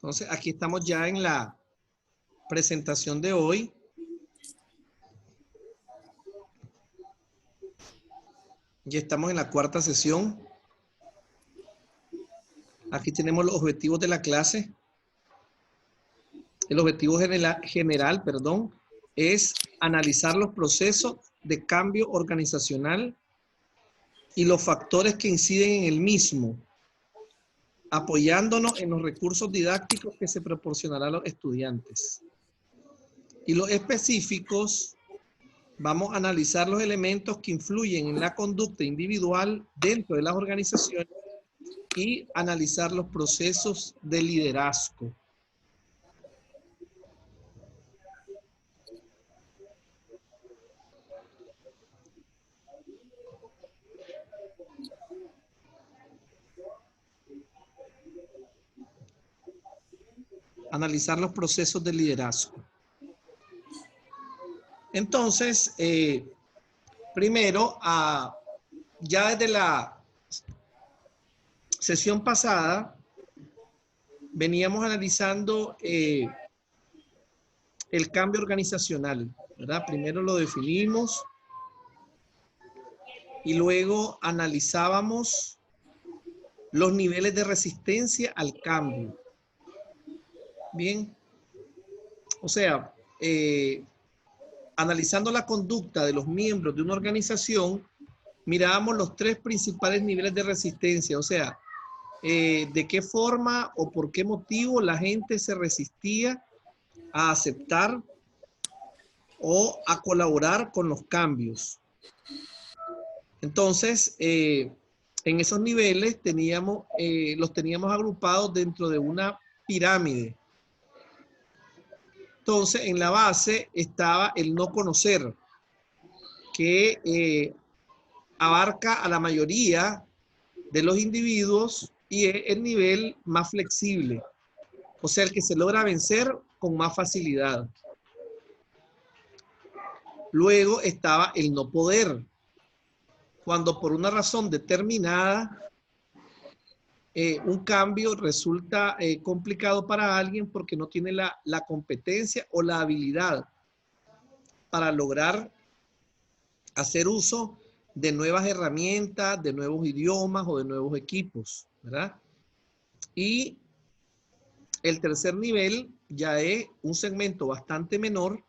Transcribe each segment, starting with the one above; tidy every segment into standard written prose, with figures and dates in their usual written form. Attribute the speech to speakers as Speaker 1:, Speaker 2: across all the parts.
Speaker 1: Entonces, aquí estamos ya en la presentación de hoy. Ya estamos en la cuarta sesión. Aquí tenemos los objetivos de la clase. El objetivo general, es analizar los procesos de cambio organizacional y los factores que inciden en el mismo, apoyándonos en los recursos didácticos que se proporcionarán a los estudiantes. Y los específicos, vamos a analizar los elementos que influyen en la conducta individual dentro de las organizaciones y analizar los procesos de liderazgo. Analizar los procesos de liderazgo. Entonces, primero, ya desde la sesión pasada, veníamos analizando el cambio organizacional, ¿verdad? Primero lo definimos y luego analizábamos los niveles de resistencia al cambio. Bien, o sea, analizando la conducta de los miembros de una organización, mirábamos los tres principales niveles de resistencia, o sea, de qué forma o por qué motivo la gente se resistía a aceptar o a colaborar con los cambios. Entonces, en esos niveles los teníamos agrupados dentro de una pirámide. Entonces, en la base estaba el no conocer, que abarca a la mayoría de los individuos y es el nivel más flexible, o sea, el que se logra vencer con más facilidad. Luego estaba el no poder, cuando por una razón determinada un cambio resulta complicado para alguien porque no tiene la competencia o la habilidad para lograr hacer uso de nuevas herramientas, de nuevos idiomas o de nuevos equipos, ¿verdad? Y el tercer nivel ya es un segmento bastante menor,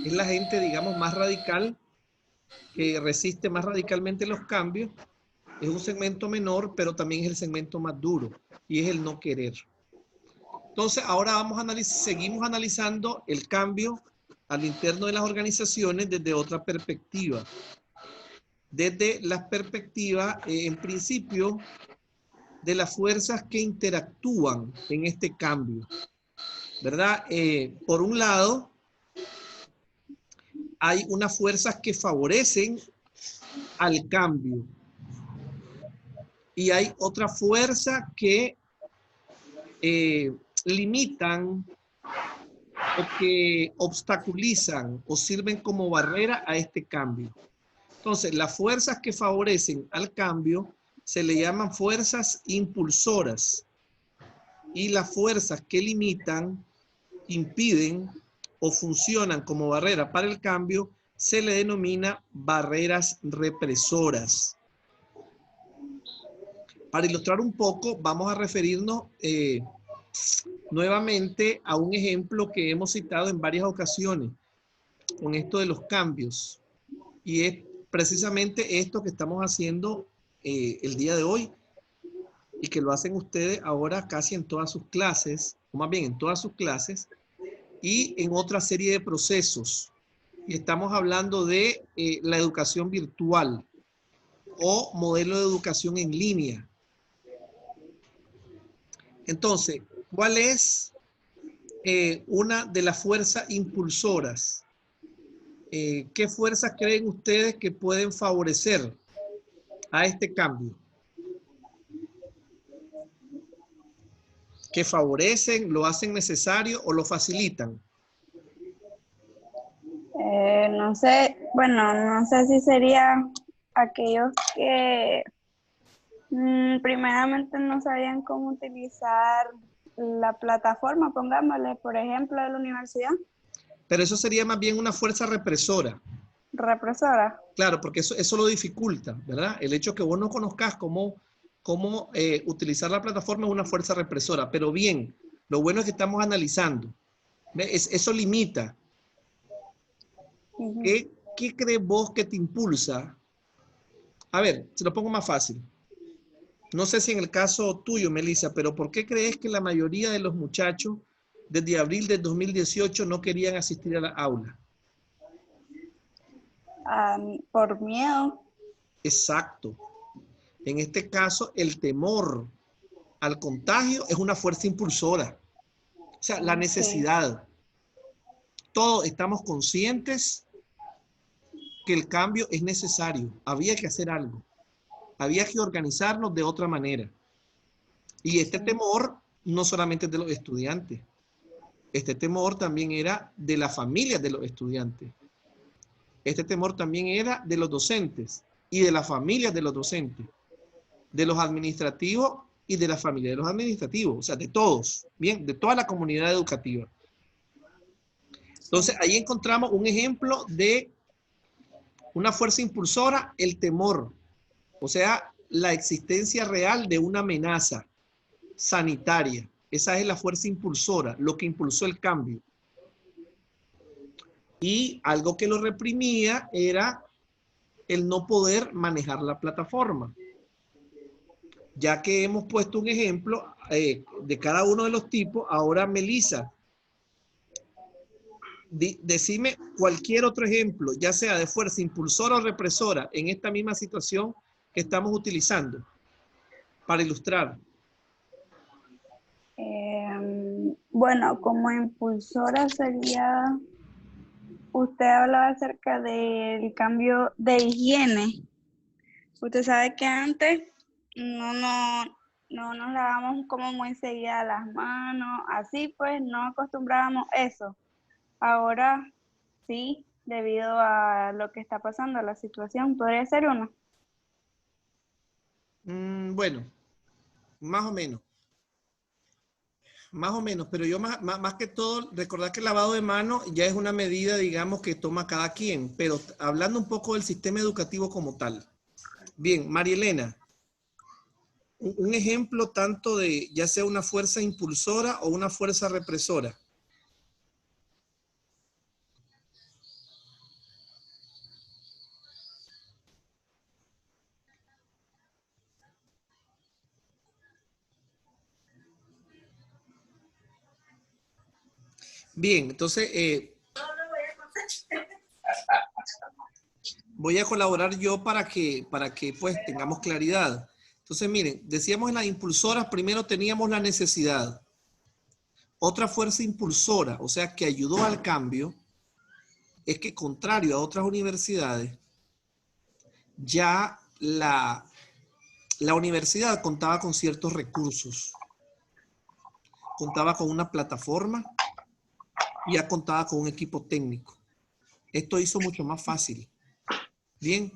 Speaker 1: es la gente, digamos, más radical, que resiste más radicalmente los cambios. Es un segmento menor, pero también es el segmento más duro y es el no querer. Entonces, ahora seguimos analizando el cambio al interno de las organizaciones desde otra perspectiva. Desde la perspectiva, en principio, de las fuerzas que interactúan en este cambio, ¿verdad? Por un lado, hay unas fuerzas que favorecen al cambio y hay otra fuerza que limitan o que obstaculizan o sirven como barrera a este cambio. Entonces, las fuerzas que favorecen al cambio se le llaman fuerzas impulsoras y las fuerzas que limitan, impiden o funcionan como barrera para el cambio se le denomina barreras represoras. Para ilustrar un poco, vamos a referirnos nuevamente a un ejemplo que hemos citado en varias ocasiones con esto de los cambios. Y es precisamente esto que estamos haciendo el día de hoy y que lo hacen ustedes ahora casi en todas sus clases, o más bien en todas sus clases y en otra serie de procesos. Y estamos hablando de la educación virtual o modelo de educación en línea. Entonces, ¿cuál es una de las fuerzas impulsoras? ¿Qué fuerzas creen ustedes que pueden favorecer a este cambio? ¿Que favorecen, lo hacen necesario o lo facilitan?
Speaker 2: No sé, bueno, no sé si sería aquellos que primeramente no sabían cómo utilizar la plataforma, pongámosle, por ejemplo, de la universidad,
Speaker 1: Pero eso sería más bien una fuerza represora.
Speaker 2: represora.
Speaker 1: Claro, porque eso lo dificulta, ¿verdad? El hecho que vos no conozcas cómo utilizar la plataforma es una fuerza represora. Pero bien, lo bueno es que estamos analizando. Eso limita.
Speaker 2: Ujú.
Speaker 1: ¿Qué crees vos que te impulsa? A ver, se lo pongo más fácil. No sé si en el caso tuyo, Melissa, pero ¿por qué crees que la mayoría de los muchachos desde abril de 2018 no querían asistir a la aula?
Speaker 2: Por miedo.
Speaker 1: Exacto. En este caso, el temor al contagio es una fuerza impulsora. O sea, la
Speaker 2: Sí.
Speaker 1: necesidad. Todos estamos conscientes que el cambio es necesario. Había que hacer algo. Había que organizarnos de otra manera. Y este
Speaker 2: Sí.
Speaker 1: temor no solamente es de los estudiantes. Este temor también era de las familias de los estudiantes. Este temor también era de los docentes y de las familias de los docentes, de los administrativos y de la familia de los administrativos, o sea, de todos, bien, de toda la comunidad educativa. Entonces,
Speaker 2: Sí.
Speaker 1: ahí encontramos un ejemplo de una fuerza impulsora, el temor, o sea, la existencia real de una amenaza sanitaria. Esa es la fuerza impulsora, lo que impulsó el cambio. Y algo que lo reprimía era el no poder manejar la plataforma. Ya que hemos puesto un ejemplo de cada uno de los tipos, ahora Melissa, decime cualquier otro ejemplo, ya sea de fuerza impulsora o represora, en esta misma situación que estamos utilizando para ilustrar.
Speaker 2: Bueno, como impulsora sería, usted hablaba acerca del cambio de higiene. Usted sabe que antes no nos lavábamos como muy seguidas las manos, así pues no acostumbrábamos eso. Ahora sí, debido a lo que está pasando, la situación, podría ser uno.
Speaker 1: Bueno, más o menos. Más o menos, pero yo más que todo, recordar que el lavado de manos ya es una medida, digamos, que toma cada quien, pero hablando un poco del sistema educativo como tal. Bien, María Elena, un ejemplo tanto de ya sea una fuerza impulsora o una fuerza represora. Bien, entonces voy a colaborar yo para que pues tengamos claridad. Entonces, miren, decíamos en las impulsoras, primero teníamos la necesidad. Otra fuerza impulsora, o sea, que ayudó al cambio, es que contrario a otras universidades, ya la universidad contaba con ciertos recursos. Contaba con una plataforma y ya contaba con un equipo técnico. Esto hizo mucho más fácil. Bien,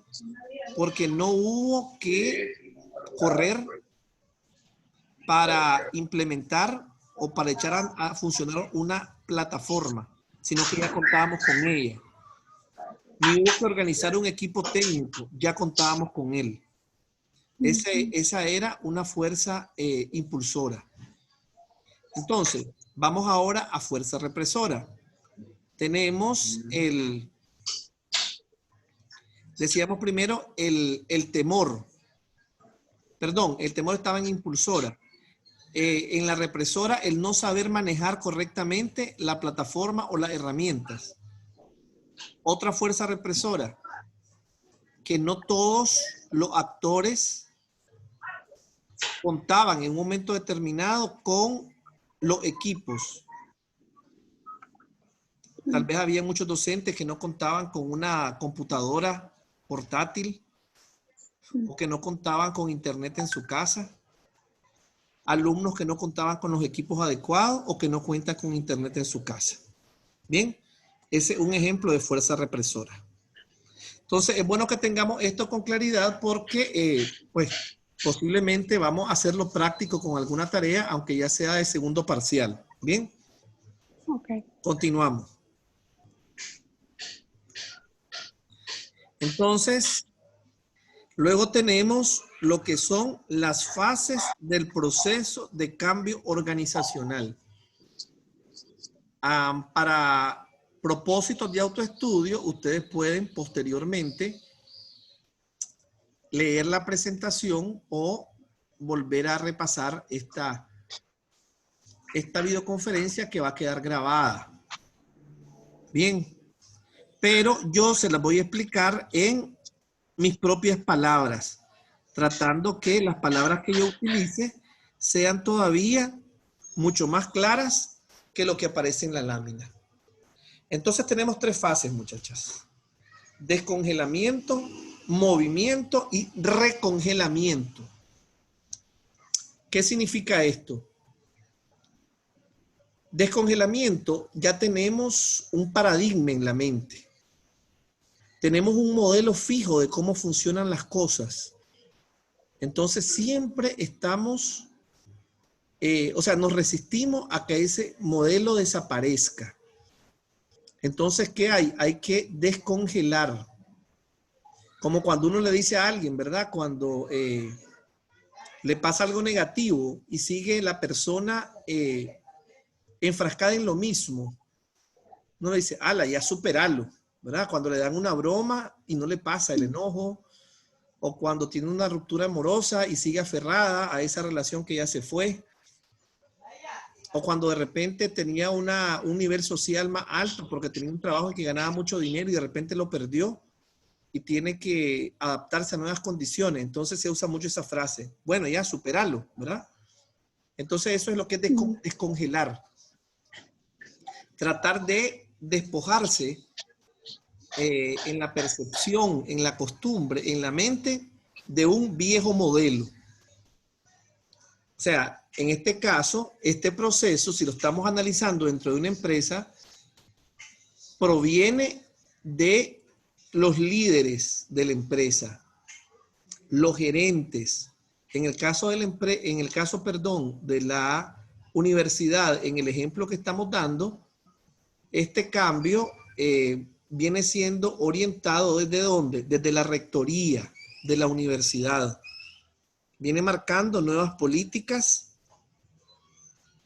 Speaker 1: porque no hubo que correr para implementar o para echar a funcionar una plataforma, sino que ya contábamos con ella. Ni hubo que organizar un equipo técnico, ya contábamos con él. Esa era una fuerza impulsora. Entonces, vamos ahora a fuerza represora. Tenemos decíamos primero el temor. Perdón, el temor estaba en impulsora. En la represora, el no saber manejar correctamente la plataforma o las herramientas. Otra fuerza represora, que no todos los actores contaban en un momento determinado con los equipos. Tal vez había muchos docentes que no contaban con una computadora portátil o que no contaban con internet en su casa. Alumnos que no contaban con los equipos adecuados o que no cuentan con internet en su casa. Bien, ese es un ejemplo de fuerza represora. Entonces, es bueno que tengamos esto con claridad porque, pues, Posiblemente vamos a hacerlo práctico con alguna tarea, aunque ya sea de segundo parcial. ¿Bien?
Speaker 2: Ok.
Speaker 1: Continuamos. Entonces, luego tenemos lo que son las fases del proceso de cambio organizacional. Para propósitos de autoestudio, ustedes pueden posteriormente leer la presentación o volver a repasar esta videoconferencia que va a quedar grabada. Bien, pero yo se las voy a explicar en mis propias palabras, tratando que las palabras que yo utilice sean todavía mucho más claras que lo que aparece en la lámina. Entonces tenemos tres fases, muchachas. Descongelamiento, movimiento y recongelamiento. ¿Qué significa esto? Descongelamiento, ya tenemos un paradigma en la mente. Tenemos un modelo fijo de cómo funcionan las cosas. Entonces siempre estamos, nos resistimos a que ese modelo desaparezca. Entonces, ¿qué hay? Hay que descongelar. Como cuando uno le dice a alguien, ¿verdad? Cuando le pasa algo negativo y sigue la persona enfrascada en lo mismo, uno le dice, ala, ya superalo, ¿verdad? Cuando le dan una broma y no le pasa el enojo, o cuando tiene una ruptura amorosa y sigue aferrada a esa relación que ya se fue, o cuando de repente tenía un nivel social más alto porque tenía un trabajo que ganaba mucho dinero y de repente lo perdió y tiene que adaptarse a nuevas condiciones. Entonces se usa mucho esa frase, bueno, ya superalo, ¿verdad? Entonces eso es lo que es descongelar. Tratar de despojarse en la percepción, en la costumbre, en la mente de un viejo modelo. O sea, en este caso, este proceso, si lo estamos analizando dentro de una empresa, proviene de los líderes de la empresa, los gerentes. En el caso de la universidad, en el ejemplo que estamos dando, este cambio viene siendo orientado ¿desde dónde? Desde la rectoría de la universidad. Viene marcando nuevas políticas,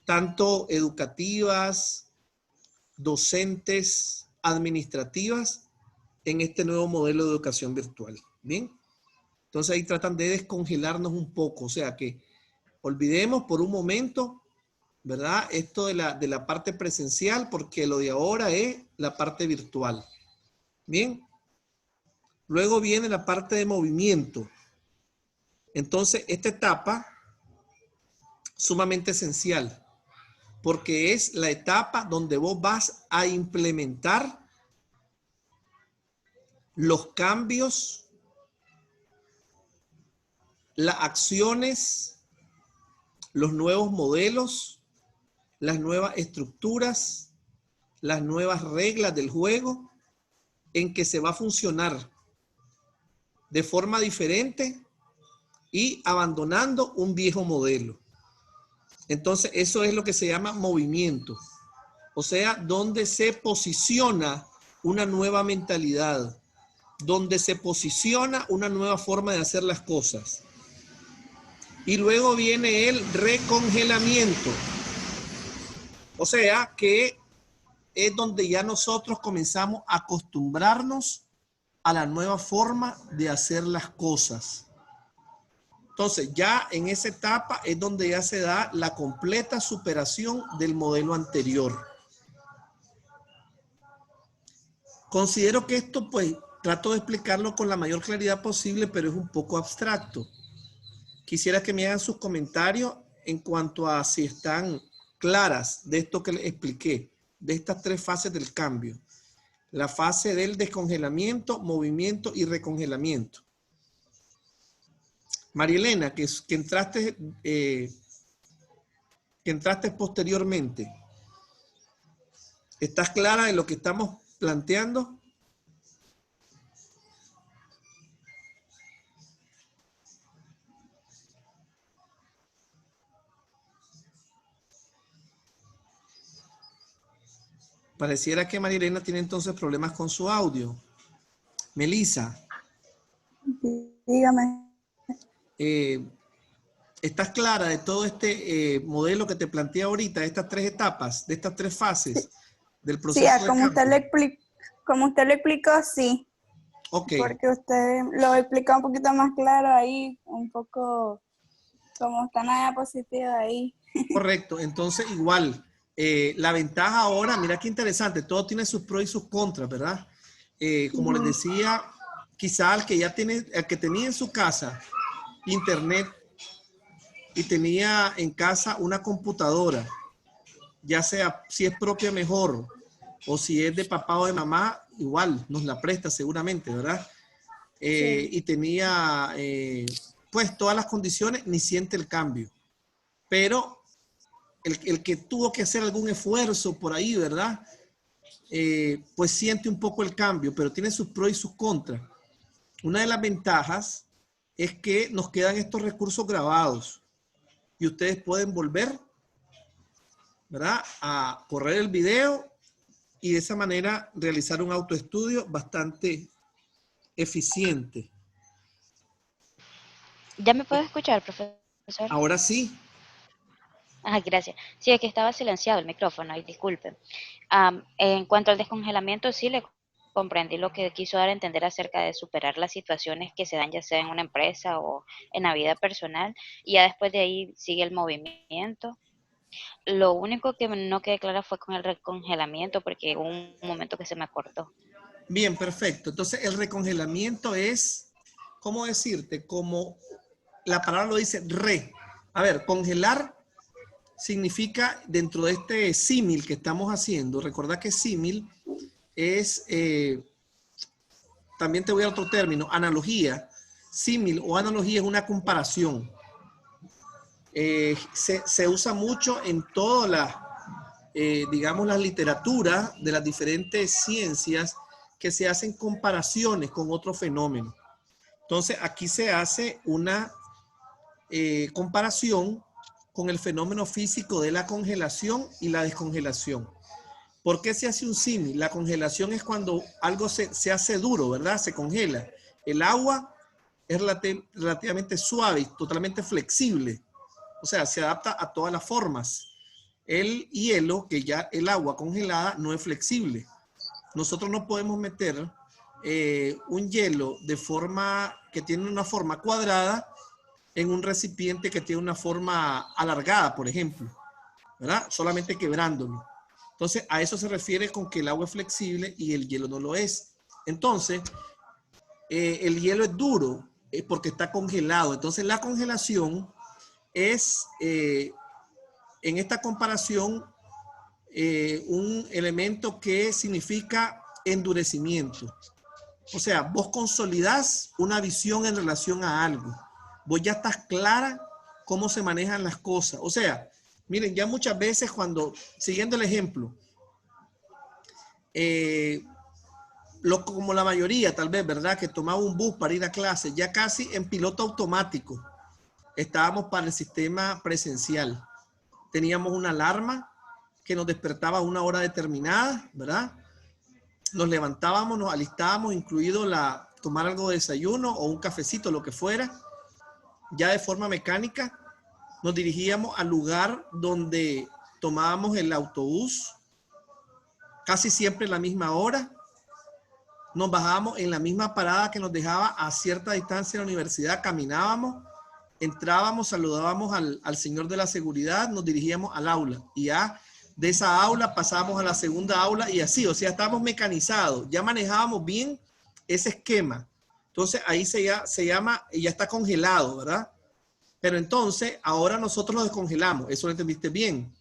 Speaker 1: tanto educativas, docentes, administrativas, en este nuevo modelo de educación virtual. Bien, entonces ahí tratan de descongelarnos un poco, o sea que olvidemos por un momento, ¿verdad? Esto de la parte presencial, porque lo de ahora es la parte virtual. Bien, luego viene la parte de movimiento. Entonces, esta etapa sumamente esencial, porque es la etapa donde vos vas a implementar los cambios, las acciones, los nuevos modelos, las nuevas estructuras, las nuevas reglas del juego en que se va a funcionar de forma diferente y abandonando un viejo modelo. Entonces, eso es lo que se llama movimiento. O sea, donde se posiciona una nueva mentalidad, donde se posiciona una nueva forma de hacer las cosas. Y luego viene el recongelamiento. O sea, que es donde ya nosotros comenzamos a acostumbrarnos a la nueva forma de hacer las cosas. Entonces, ya en esa etapa es donde ya se da la completa superación del modelo anterior. Considero que esto, pues, trato de explicarlo con la mayor claridad posible, pero es un poco abstracto. Quisiera que me hagan sus comentarios en cuanto a si están claras de esto que les expliqué, de estas tres fases del cambio. La fase del descongelamiento, movimiento y recongelamiento. María Elena, que entraste posteriormente, ¿estás clara de lo que estamos planteando? Pareciera que Marilena tiene entonces problemas con su audio. Melissa.
Speaker 2: Dígame.
Speaker 1: ¿Estás clara de todo este modelo que te planteé ahorita, de estas 3 etapas, de estas 3 fases del proceso
Speaker 2: Sí,
Speaker 1: de
Speaker 2: como
Speaker 1: cambio?
Speaker 2: como usted lo explicó, sí.
Speaker 1: Ok.
Speaker 2: Porque usted lo explica un poquito más claro ahí, un poco como está en la diapositiva ahí.
Speaker 1: Correcto. Entonces, igual, la ventaja ahora, mira qué interesante, todo tiene sus pros y sus contras, ¿verdad? Como les decía, quizá el que tenía en su casa internet y tenía en casa una computadora, ya sea si es propia mejor o si es de papá o de mamá, igual nos la presta seguramente, ¿verdad?
Speaker 2: Sí.
Speaker 1: Y tenía pues todas las condiciones, ni siente el cambio. Pero el que tuvo que hacer algún esfuerzo por ahí, ¿verdad? Pues siente un poco el cambio, pero tiene sus pros y sus contras. Una de las ventajas es que nos quedan estos recursos grabados y ustedes pueden volver, ¿verdad? A correr el video y de esa manera realizar un autoestudio bastante eficiente.
Speaker 3: ¿Ya me puedo escuchar, profesor?
Speaker 1: Ahora sí.
Speaker 3: Ah, gracias. Sí, es que estaba silenciado el micrófono, y disculpen. En cuanto al descongelamiento, sí le comprendí lo que quiso dar a entender acerca de superar las situaciones que se dan ya sea en una empresa o en la vida personal, y ya después de ahí sigue el movimiento. Lo único que no quedé clara fue con el recongelamiento, porque hubo un momento que se me cortó.
Speaker 1: Bien, perfecto. Entonces, el recongelamiento es, ¿cómo decirte? Como la palabra lo dice, A ver, congelar significa, dentro de este símil que estamos haciendo, recordad que símil es, también te voy a otro término, analogía. Símil o analogía es una comparación. Se usa mucho en todas las, digamos, las literaturas de las diferentes ciencias que se hacen comparaciones con otro fenómeno. Entonces, aquí se hace una comparación con el fenómeno físico de la congelación y la descongelación. ¿Por qué se hace un símil? La congelación es cuando algo se hace duro, ¿verdad? Se congela. El agua es relativamente suave y totalmente flexible. O sea, se adapta a todas las formas. El hielo, que ya el agua congelada, no es flexible. Nosotros no podemos meter un hielo de forma que tiene una forma cuadrada en un recipiente que tiene una forma alargada, por ejemplo, ¿verdad? Solamente quebrándolo. Entonces, a eso se refiere con que el agua es flexible y el hielo no lo es. Entonces, el hielo es duro porque está congelado. Entonces, la congelación es, en esta comparación, un elemento que significa endurecimiento. O sea, vos consolidás una visión en relación a algo. Vos ya estás clara cómo se manejan las cosas. O sea, miren, ya muchas veces cuando, siguiendo el ejemplo, como la mayoría tal vez, ¿verdad? Que tomaba un bus para ir a clase, ya casi en piloto automático estábamos para el sistema presencial. Teníamos una alarma que nos despertaba a una hora determinada, ¿verdad? Nos levantábamos, nos alistábamos, incluido tomar algo de desayuno o un cafecito, lo que fuera. Ya de forma mecánica nos dirigíamos al lugar donde tomábamos el autobús, casi siempre a la misma hora. Nos bajábamos en la misma parada que nos dejaba a cierta distancia de la universidad, caminábamos, entrábamos, saludábamos al señor de la seguridad, nos dirigíamos al aula y ya de esa aula pasábamos a la segunda aula y así, o sea, estábamos mecanizados, ya manejábamos bien ese esquema. Entonces ahí se llama, ya está congelado, ¿verdad? Pero entonces ahora nosotros lo descongelamos, eso lo entendiste bien.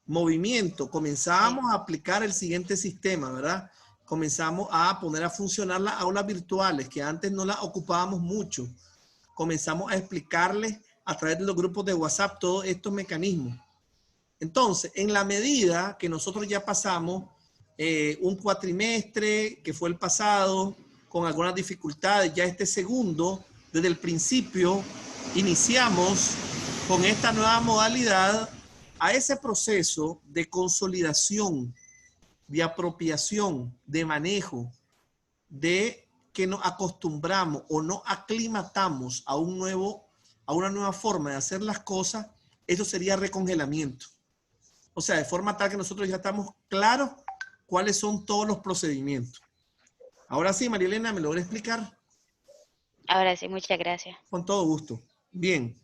Speaker 1: Movimiento, comenzamos a aplicar el siguiente sistema, ¿verdad? Comenzamos a poner a funcionar las aulas virtuales, que antes no las ocupábamos mucho. Comenzamos a explicarles a través de los grupos de WhatsApp todos estos mecanismos. Entonces, en la medida que nosotros ya pasamos un cuatrimestre, que fue el pasado, con algunas dificultades, ya este segundo, desde el principio, iniciamos con esta nueva modalidad a ese proceso de consolidación de apropiación, de manejo, de que nos acostumbramos o no aclimatamos a una nueva forma de hacer las cosas, eso sería recongelamiento. O sea, de forma tal que nosotros ya estamos claros cuáles son todos los procedimientos. Ahora sí, María Elena, ¿me logré explicar?
Speaker 3: Ahora sí, muchas gracias.
Speaker 1: Con todo gusto. Bien.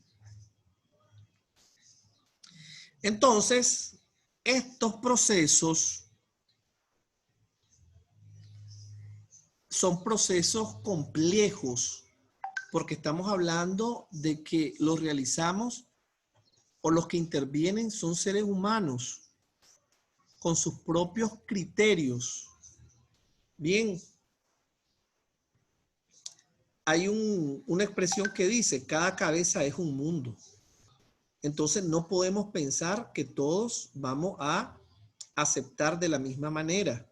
Speaker 1: Entonces, estos procesos son procesos complejos porque estamos hablando de que los realizamos o los que intervienen son seres humanos con sus propios criterios. Bien, hay una expresión que dice, cada cabeza es un mundo. Entonces no podemos pensar que todos vamos a aceptar de la misma manera.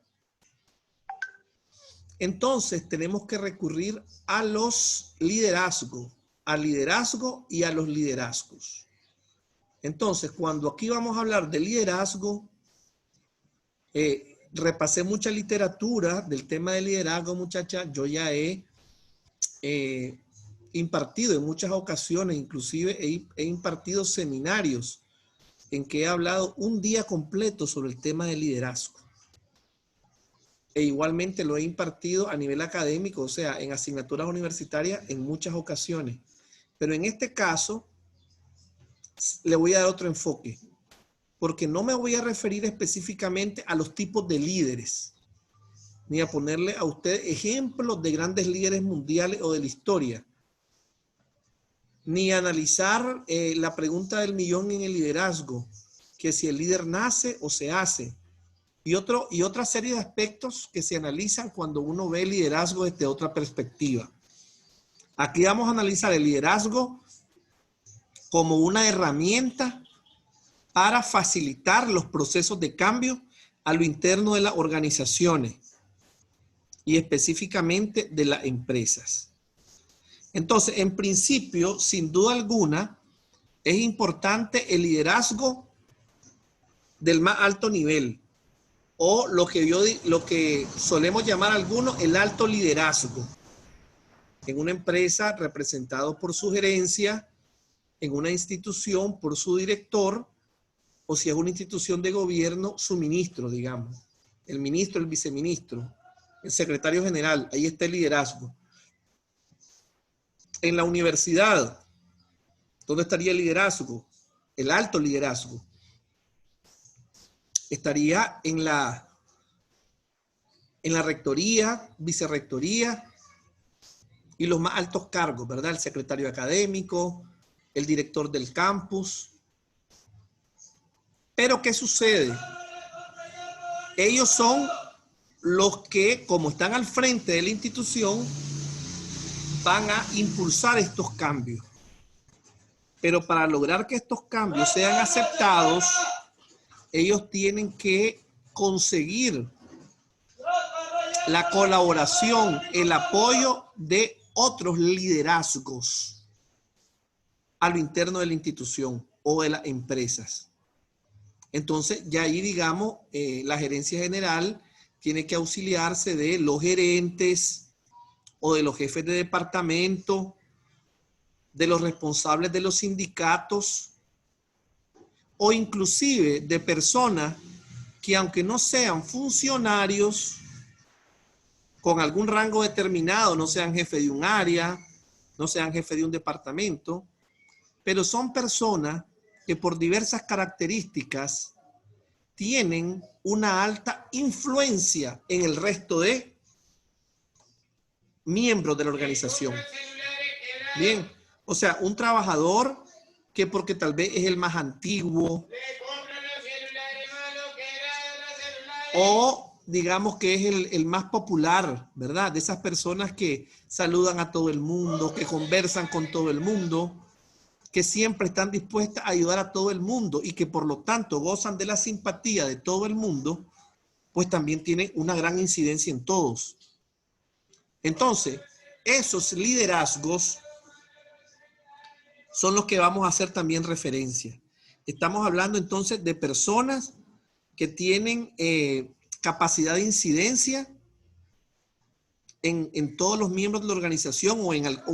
Speaker 1: Entonces tenemos que recurrir a los liderazgos, al liderazgo y a los liderazgos. Entonces, cuando aquí vamos a hablar de liderazgo, repasé mucha literatura del tema de liderazgo, muchacha. Yo ya he impartido en muchas ocasiones, inclusive he impartido seminarios en que he hablado un día completo sobre el tema de liderazgo. E igualmente lo he impartido a nivel académico, o sea, en asignaturas universitarias en muchas ocasiones. Pero en este caso, le voy a dar otro enfoque, porque no me voy a referir específicamente a los tipos de líderes, ni a ponerle a usted ejemplos de grandes líderes mundiales o de la historia, ni a analizar la pregunta del millón en el liderazgo, que si el líder nace o se hace, y otra serie de aspectos que se analizan cuando uno ve el liderazgo desde otra perspectiva. Aquí vamos a analizar el liderazgo como una herramienta para facilitar los procesos de cambio a lo interno de las organizaciones y específicamente de las empresas. Entonces, en principio, sin duda alguna, es importante el liderazgo del más alto nivel, o lo que solemos llamar algunos el alto liderazgo. En una empresa representado por su gerencia, en una institución por su director, o si es una institución de gobierno, su ministro, digamos. El ministro, el viceministro, el secretario general, ahí está el liderazgo. En la universidad, ¿dónde estaría el liderazgo? El alto liderazgo. Estaría en la rectoría, vicerrectoría y los más altos cargos, ¿verdad? El secretario académico, el director del campus. Pero ¿qué sucede? Ellos son los que, como están al frente de la institución, van a impulsar estos cambios. Pero para lograr que estos cambios sean aceptados, ellos tienen que conseguir la colaboración, el apoyo de otros liderazgos a lo interno de la institución o de las empresas. Entonces, ya ahí, digamos, la gerencia general tiene que auxiliarse de los gerentes o de los jefes de departamento, de los responsables de los sindicatos, o inclusive de personas que, aunque no sean funcionarios con algún rango determinado, no sean jefe de un área, no sean jefe de un departamento, pero son personas que por diversas características tienen una alta influencia en el resto de miembros de la organización. Bien, o sea, un trabajador que porque tal vez es el más antiguo o digamos que es el más popular, ¿verdad? De esas personas que saludan a todo el mundo, que conversan con todo el mundo, que siempre están dispuestas a ayudar a todo el mundo y que por lo tanto gozan de la simpatía de todo el mundo, pues también tienen una gran incidencia en todos. Entonces, esos liderazgos son los que vamos a hacer también referencia. Estamos hablando entonces de personas que tienen capacidad de incidencia en todos los miembros de la organización o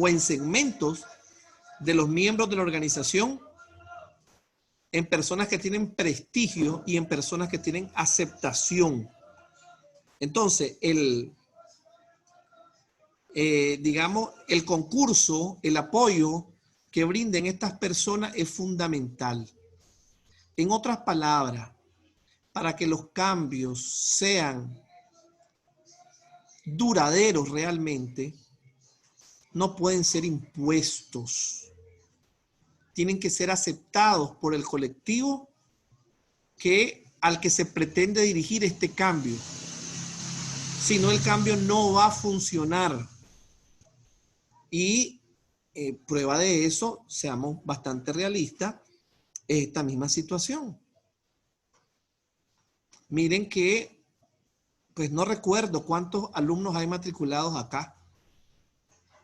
Speaker 1: en segmentos de los miembros de la organización, en personas que tienen prestigio y en personas que tienen aceptación. Entonces, digamos, el concurso, el apoyo que brinden estas personas es fundamental. En otras palabras, para que los cambios sean duraderos realmente, no pueden ser impuestos. Tienen que ser aceptados por el colectivo al que se pretende dirigir este cambio. Si no, el cambio no va a funcionar. Y prueba de eso, seamos bastante realistas, es esta misma situación. Miren que, pues no recuerdo cuántos alumnos hay matriculados acá,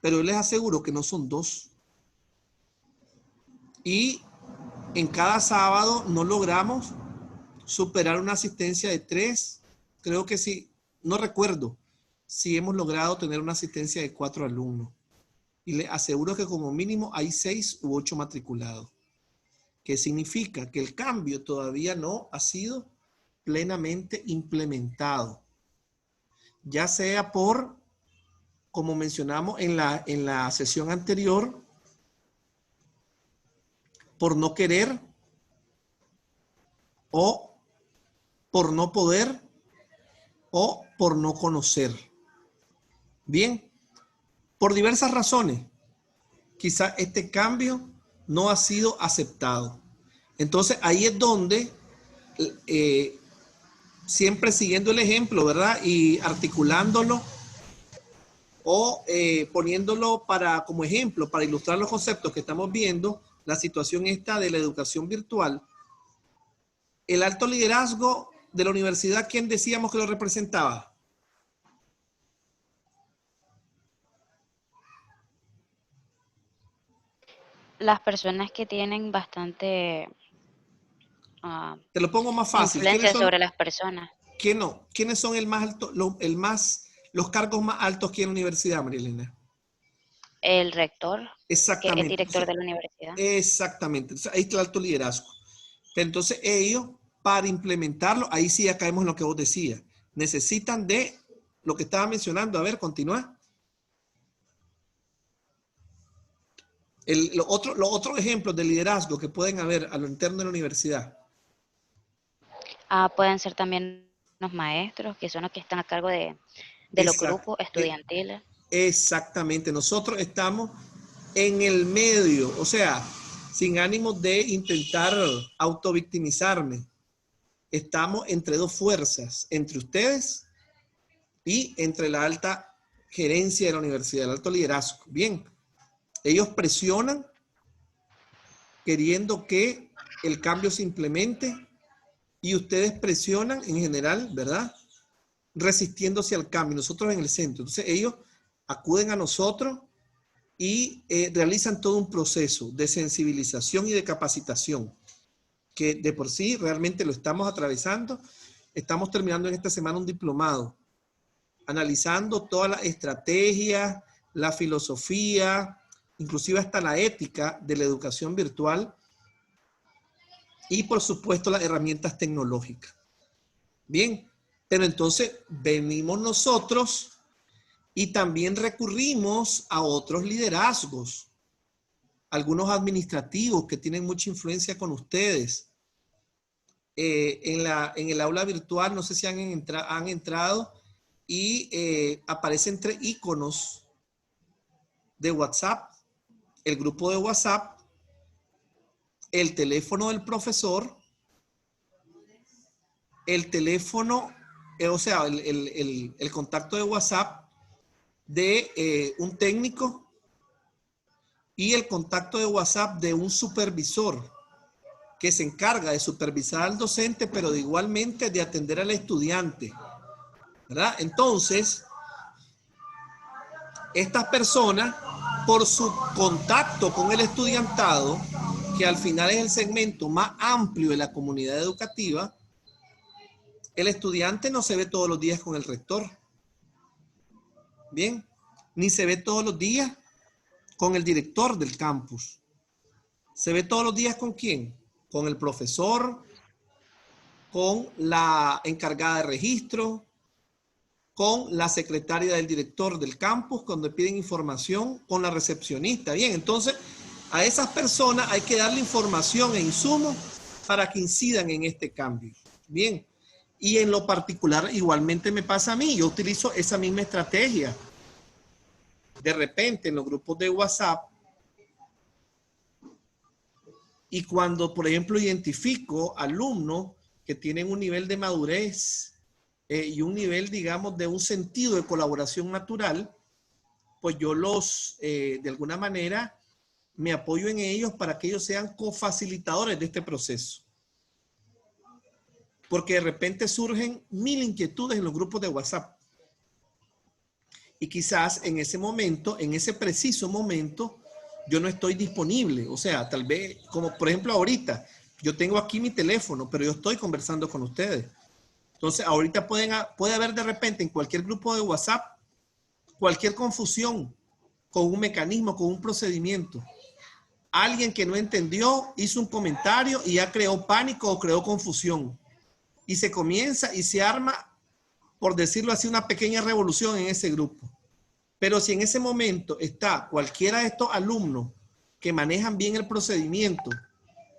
Speaker 1: pero yo les aseguro que no son 2. Y en cada sábado no logramos superar una asistencia de 3. Creo que sí, no recuerdo si hemos logrado tener una asistencia de 4 alumnos. Y les aseguro que como mínimo hay 6 u 8 matriculados. ¿Qué significa? Que el cambio todavía no ha sido plenamente implementado. Ya sea por, como mencionamos en la sesión anterior, por no querer o por no poder o por no conocer. Bien, por diversas razones, quizá este cambio no ha sido aceptado. Entonces ahí es donde, siempre siguiendo el ejemplo, ¿verdad? Y articulándolo o poniéndolo como ejemplo, para ilustrar los conceptos que estamos viendo, la situación esta de la educación virtual. El alto liderazgo de la universidad, ¿quién decíamos que lo representaba?
Speaker 3: Las personas que tienen bastante
Speaker 1: Te lo pongo más fácil.
Speaker 3: influencia sobre las personas.
Speaker 1: ¿Quiénes son el más alto, los cargos más altos aquí en la universidad, María Elena?
Speaker 3: El rector, que es
Speaker 1: Exactamente.
Speaker 3: director de la universidad.
Speaker 1: Exactamente. Entonces, ahí está el alto liderazgo. Entonces ellos, para implementarlo, ahí sí ya caemos en lo que vos decías. Necesitan de lo que estaba mencionando. A ver, continúa. Los otros ejemplos de liderazgo que pueden haber a lo interno de la universidad.
Speaker 3: Pueden ser también los maestros, que son los que están a cargo de los grupos estudiantiles.
Speaker 1: Exactamente. Nosotros estamos en el medio, o sea, sin ánimo de intentar autovictimizarme. Estamos entre 2 fuerzas, entre ustedes y entre la alta gerencia de la universidad, el alto liderazgo. Bien, ellos presionan queriendo que el cambio se implemente y ustedes presionan en general, ¿verdad? Resistiéndose al cambio, nosotros en el centro. Entonces ellos acuden a nosotros y realizan todo un proceso de sensibilización y de capacitación, que de por sí realmente lo estamos atravesando. Estamos terminando en esta semana un diplomado, analizando toda la estrategia, la filosofía, inclusive hasta la ética de la educación virtual y por supuesto las herramientas tecnológicas. Bien, pero entonces venimos nosotros y también recurrimos a otros liderazgos, algunos administrativos que tienen mucha influencia con ustedes. En el aula virtual, no sé si han entrado y aparecen 3 iconos de WhatsApp, el grupo de WhatsApp, el teléfono del profesor, el teléfono, o sea, el contacto de WhatsApp de un técnico y el contacto de WhatsApp de un supervisor que se encarga de supervisar al docente, pero de igualmente de atender al estudiante, ¿verdad? Entonces, estas personas, por su contacto con el estudiantado, que al final es el segmento más amplio de la comunidad educativa, El estudiante no se ve todos los días con el rector. Bien, ni se ve todos los días con el director del campus. ¿Se ve todos los días con quién? Con el profesor, con la encargada de registro, con la secretaria del director del campus, cuando piden información, con la recepcionista. Bien, entonces a esas personas hay que darle información e insumos para que incidan en este cambio. Bien, y en lo particular igualmente me pasa a mí. Yo utilizo esa misma estrategia. De repente en los grupos de WhatsApp, y cuando, por ejemplo, identifico alumnos que tienen un nivel de madurez y un nivel, digamos, de un sentido de colaboración natural, pues yo los, de alguna manera, me apoyo en ellos para que ellos sean cofacilitadores de este proceso. Porque de repente surgen 1000 inquietudes en los grupos de WhatsApp. Y quizás en ese momento, en ese preciso momento, yo no estoy disponible. O sea, tal vez, como por ejemplo ahorita, yo tengo aquí mi teléfono, pero yo estoy conversando con ustedes. Entonces, ahorita puede haber de repente en cualquier grupo de WhatsApp cualquier confusión con un mecanismo, con un procedimiento. Alguien que no entendió hizo un comentario y ya creó pánico o creó confusión. Y se comienza y se arma, por decirlo así, una pequeña revolución en ese grupo. Pero si en ese momento está cualquiera de estos alumnos que manejan bien el procedimiento,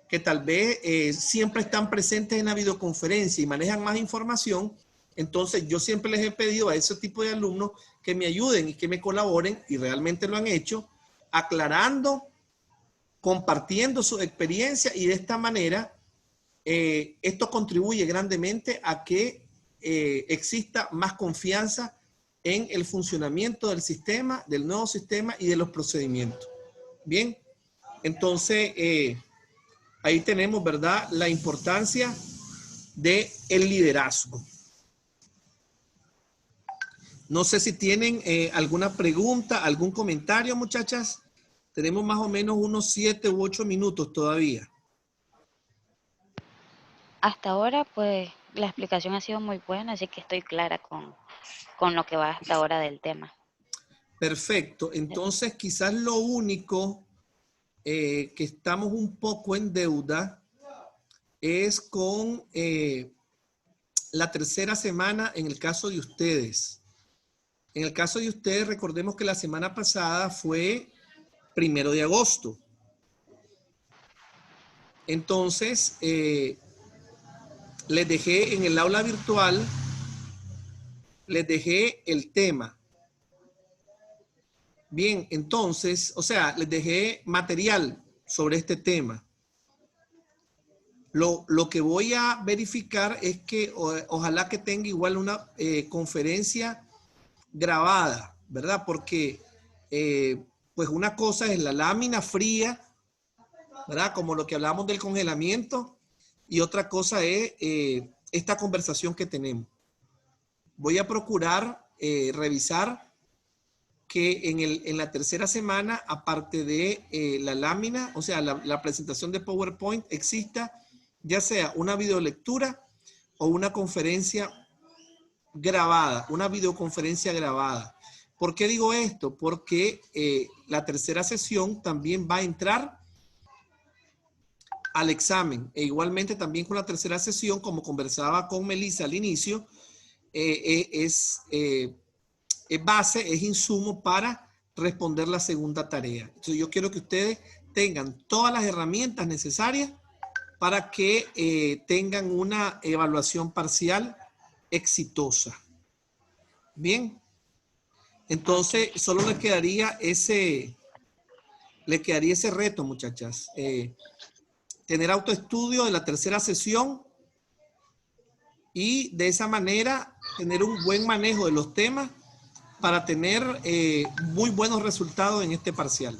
Speaker 1: que tal vez siempre están presentes en la videoconferencia y manejan más información, entonces yo siempre les he pedido a ese tipo de alumnos que me ayuden y que me colaboren, y realmente lo han hecho, aclarando, compartiendo su experiencia, y de esta manera esto contribuye grandemente a que exista más confianza en el funcionamiento del sistema, del nuevo sistema y de los procedimientos. Bien, entonces ahí tenemos, ¿verdad?, la importancia del liderazgo. No sé si tienen alguna pregunta, algún comentario, muchachas. Tenemos más o menos unos 7 u 8 minutos todavía.
Speaker 3: Hasta ahora, pues, la explicación ha sido muy buena, así que estoy clara con lo que va hasta ahora del tema.
Speaker 1: Perfecto. Entonces, quizás lo único que estamos un poco en deuda es con la tercera semana en el caso de ustedes. En el caso de ustedes, recordemos que la semana pasada fue 1 de agosto. Entonces, les dejé en el aula virtual, les dejé el tema. Bien, entonces, o sea, les dejé material sobre este tema. Lo que voy a verificar es que ojalá que tenga igual una conferencia grabada, ¿verdad? Porque pues una cosa es la lámina fría, ¿verdad? Como lo que hablamos del congelamiento, y otra cosa es esta conversación que tenemos. Voy a procurar revisar que en la tercera semana, aparte de la lámina, o sea, la presentación de PowerPoint, exista ya sea una videolectura o una conferencia grabada, una videoconferencia grabada. ¿Por qué digo esto? Porque la tercera sesión también va a entrar al examen, e igualmente también con la tercera sesión, como conversaba con Melissa al inicio, es base, es insumo para responder la segunda tarea. Entonces yo quiero que ustedes tengan todas las herramientas necesarias para que tengan una evaluación parcial exitosa. Bien, entonces solo les quedaría ese reto, muchachas. Tener autoestudio de la tercera sesión y de esa manera tener un buen manejo de los temas para tener muy buenos resultados en este parcial.